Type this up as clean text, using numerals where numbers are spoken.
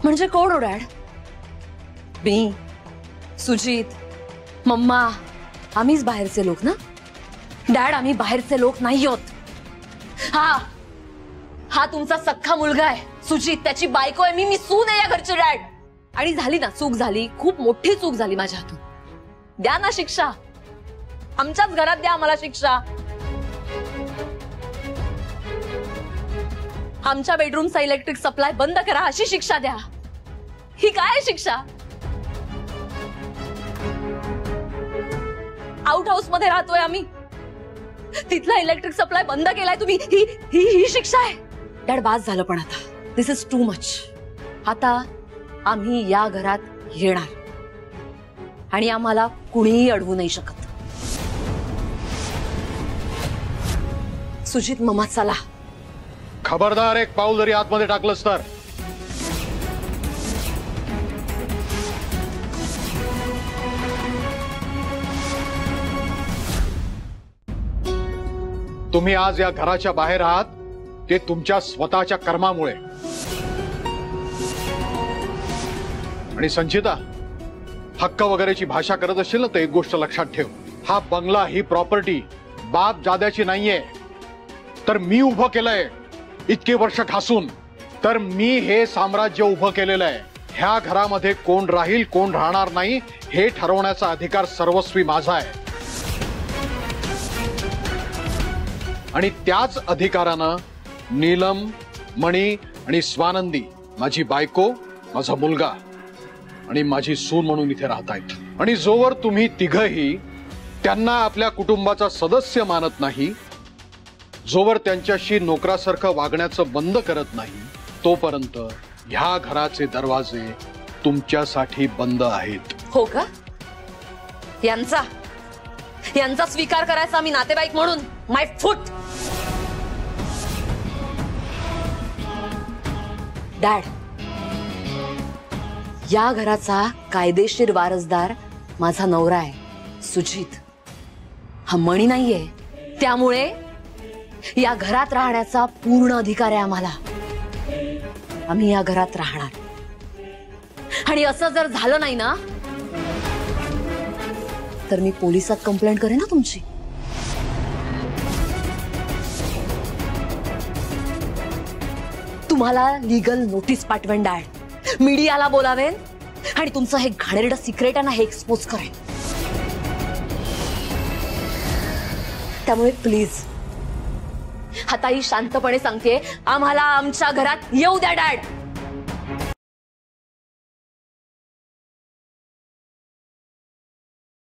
म्हणजे कोण हो डॅड? मी, सुजित, मम्मा, आम्हीच बाहेरचे लोक ना? डॅड, आम्ही बाहेरचे लोक नाही आहोत. हा तुमचा सख्खा मुलगा आहे सुजित, त्याची बायको आहे मी सून आहे या घरची डॅड. आणि झाली ना चूक, झाली, खूप मोठी चूक झाली माझ्या हातून. द्या ना शिक्षा, आमच्याच घरात द्या आम्हाला शिक्षा. आमच्या बेडरूमचा इलेक्ट्रिक सप्लाय बंद करा अशी शिक्षा द्या. ही काय शिक्षा? आउट हाऊस मध्ये राहतोय आम्ही, तिथला इलेक्ट्रिक सप्लाय बंद केलाय तुम्ही, ही शिक्षा आहे? डॅड बास झालं पण आता, दिस इज टू मच. आता आम्ही या घरात येणार आणि आम्हाला कुणीही अडवू नाही शकत. सुजित, मम्मा चला. खबरदार, एक पाऊल जरी आतमध्ये टाकलंस तर. तुम्ही आज या घराच्या बाहेर आहात ते तुमच्या स्वतःच्या कर्मामुळे. आणि संचिता, हक्क वगैरेची भाषा करत असशील ना तर एक गोष्ट लक्षात ठेव, हा बंगला, ही प्रॉपर्टी बाप जाद्याची नाहीये, तर मी उभं केलंय इतके वर्ष घासून. तर मी हे साम्राज्य उभं केलेलं आहे. ह्या घरामध्ये कोण राहील कोण राहणार नाही हे ठरवण्याचा अधिकार सर्वस्वी माझा आहे. आणि त्याच अधिकारानं नीलम, मणी आणि स्वानंदी, माझी बायको, माझा मुलगा आणि माझी सून म्हणून इथे राहतायत. आणि जोवर तुम्ही तिघही त्यांना आपल्या कुटुंबाचा सदस्य मानत नाही, जोवर त्यांच्याशी नोकरासारखं वागण्याचं बंद करत नाही, तोपर्यंत ह्या घराचे दरवाजे तुमच्यासाठी बंद आहेत. हो का? यांचा स्वीकार करायचा मी नातेवाईक म्हणून? माय फूट. डॅड, या घराचा कायदेशीर वारसदार माझा नवरा आहे सुजित, हा मणी नाहीये. त्यामुळे या घरात राहण्याचा पूर्ण अधिकार आहे आम्हाला. आम्ही या घरात राहणार. आणि असं जर झालं नाही ना तर मी पोलिसात कंप्लेंट करेन ना तुमची. तुम्हाला लीगल नोटीस पाठवेन डॅड, मीडियाला बोलावेन आणि तुमचं हे घाणेरडं सिक्रेट आहे ना हे एक्सपोज करेन. त्यामुळे प्लीज, आताही शांतपणे सांगते, आम्हाला आमच्या घरात येऊ द्या डॅड.